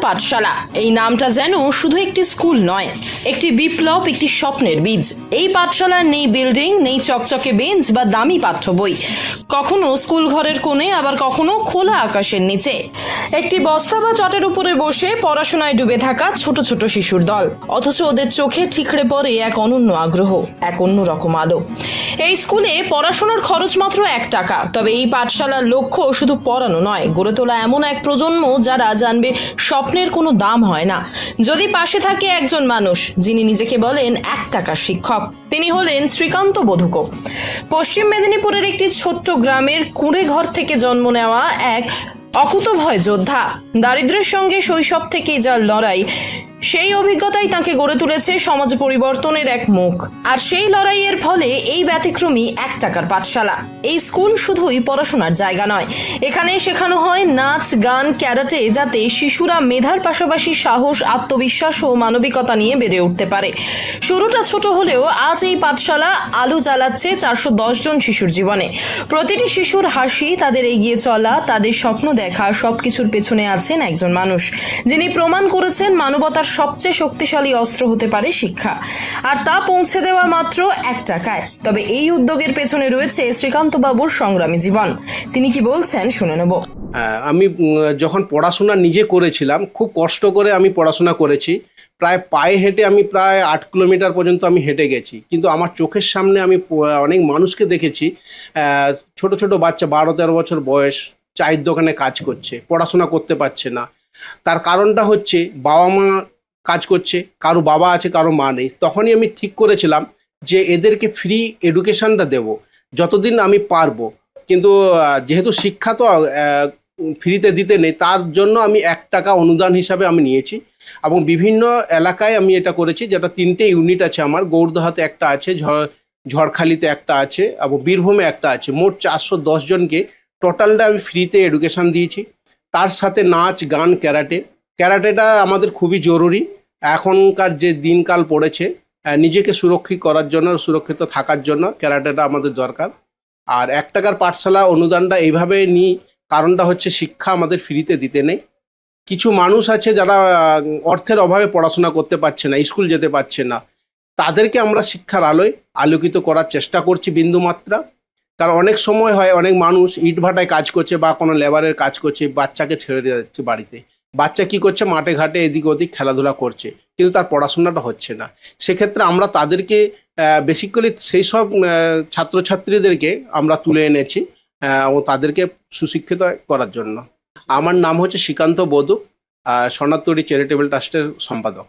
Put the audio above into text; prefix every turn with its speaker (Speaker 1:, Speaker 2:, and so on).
Speaker 1: পাঠশালা এই নামটা যেন শুধু একটি স্কুল নয়, একটি বিপ্লব, একটি স্বপ্নের বীজ। এই পাঠশালার নেই বিল্ডিং, নেই চকচকে বেঞ্চ বা দামি পাঠ্য বই, কখনো স্কুল ঘরের কোণে, আবার কখনো খোলা আকাশের নিচে একটি বস্তা বা চটের উপরে বসে পড়াশোনায় ডুবে থাকা ছোট ছোট শিশুর দল। অথচ ওদের চোখে ঠিকরে পড়ে এক অনন্য আগ্রহ, এক অন্যরকম আলো। এই স্কুলে পড়াশোনার খরচ মাত্র 1 টাকা। তবে এই পাঠশালার লক্ষ্য শুধু পড়ানো নয়, গড়ে তোলা এমন এক প্রজন্ম যারা জানবে স্বপ্নের কোনো দাম হয় না যদি পাশে থাকে একজন মানুষ যিনি নিজেকে বলেন 1 টাকার শিক্ষক। তিনি হলেন শ্রীকান্ত বধুক। পশ্চিম মেদিনীপুরের একটি ছোট্ট গ্রামের কুঁড়ে ঘর থেকে জন্ম নেওয়া এক অকুতভয় যোদ্ধা। দারিদ্র্যের সঙ্গে শৈশব থেকেই যার লড়াই, সেই অভিজ্ঞতাই তাকে গড়ে তুলেছে সমাজ পরিবর্তনের এক মুখ। আর সেই লড়াইয়ের ফলে এই ব্যতিক্রমী 1 টাকার পাঠশালা। এই স্কুল শুধুই পড়াশোনার জায়গা নয়, এখানে শেখানো হয় নাচ, গান, ক্যারাটে, যাতে শিশুরা মেধার পাশাপাশি সাহস, আত্মবিশ্বাস ও মানবিকতা নিয়ে বেড়ে উঠতে পারে। শুরুটা ছোট হলেও আজ এই পাঠশালা আলো জ্বালাচ্ছে 410 জন শিশুর জীবনে। প্রতিটি শিশুর হাসি, তাদের এগিয়ে চলা, তাদের স্বপ্ন দেখা, সবকিছুর পেছনে আছেন একজন মানুষ যিনি প্রমাণ করেছেন মানবতার সবচেয়ে শক্তিশালী অস্ত্র হতে পারে শিক্ষা, আর তা পৌঁছে দেওয়া মাত্র 1 টাকায়। তবে এই উদ্যোগের পেছনে রয়েছে শ্রীকান্ত বাবুর সংগ্রামী জীবন। তিনি কি বলছেন শুনে নেব।
Speaker 2: আমি যখন পড়াশোনা নিজে করেছিলাম, খুব কষ্ট করে আমি পড়াশোনা করেছি। প্রায় পায়ে হেঁটে আমি প্রায় 8 কিলোমিটার পর্যন্ত আমি হেঁটে গেছি। কিন্তু আমার চোখের সামনে আমি অনেক মানুষকে দেখেছি, ছোট ছোট বাচ্চা 12-13 বছর বয়স চায়ের দোকানে কাজ করছে, পড়াশোনা করতে পারছে না। তার কারণটা হচ্ছে বাবা মা কাজ করছে, কারো বাবা আছে, কারো মা নেই। তখনই আমি ঠিক করেছিলাম যে এদেরকে ফ্রি এডুকেশনটা দেব যতদিন আমি পারবো। কিন্তু যেহেতু শিক্ষা তো ফ্রিতে দিতে নেই, তার জন্য আমি 1 টাকা অনুদান হিসাবে আমি নিয়েছি এবং বিভিন্ন এলাকায় আমি এটা করেছি। যেটা 3টে ইউনিট আছে আমার, গৌরদহাতে একটা আছে, ঝড়খালিতে একটা আছে এবং বীরভূমে একটা আছে। মোট 410 জনকে টোটালটা আমি ফ্রিতে এডুকেশন দিয়েছি। তার সাথে নাচ, গান, ক্যারাটেটা আমাদের খুবই জরুরি। এখনকার যে দিনকাল পড়েছে, নিজেকে সুরক্ষিত করার জন্য, সুরক্ষিত থাকার জন্য ক্যারাটেটা আমাদের দরকার। আর 1 টাকার পাঠশালা অনুদানটা এইভাবে নিই, কারণটা হচ্ছে শিক্ষা আমাদের ফ্রিতে দিতে নেই। কিছু মানুষ আছে যারা অর্থের অভাবে পড়াশোনা করতে পারছে না, স্কুল যেতে পারছে না, তাদেরকে আমরা শিক্ষার আলোয় আলোকিত করার চেষ্টা করছি বিন্দুমাত্রা। কারণ অনেক সময় হয় অনেক মানুষ ইটভাটায় কাজ করছে বা কোনো লেবারের কাজ করছে, বাচ্চাকে ছেড়ে দিয়ে যাচ্ছে বাড়িতে। বাচ্চা কি করছে, মাঠে ঘাটে এদিক ওদিক খেলাধুলা করছে, কিন্তু তার পড়াশোনাটা হচ্ছে না। সেক্ষেত্রে আমরা তাদেরকে বেসিক্যালি সেই সব ছাত্রছাত্রীদেরকে আমরা তুলে এনেছি ও তাদেরকে সুশিক্ষিত করার জন্য। আমার নাম হচ্ছে শ্রীকান্ত বধুক, সোনারতরী চ্যারিটেবল ট্রাস্টের সম্পাদক।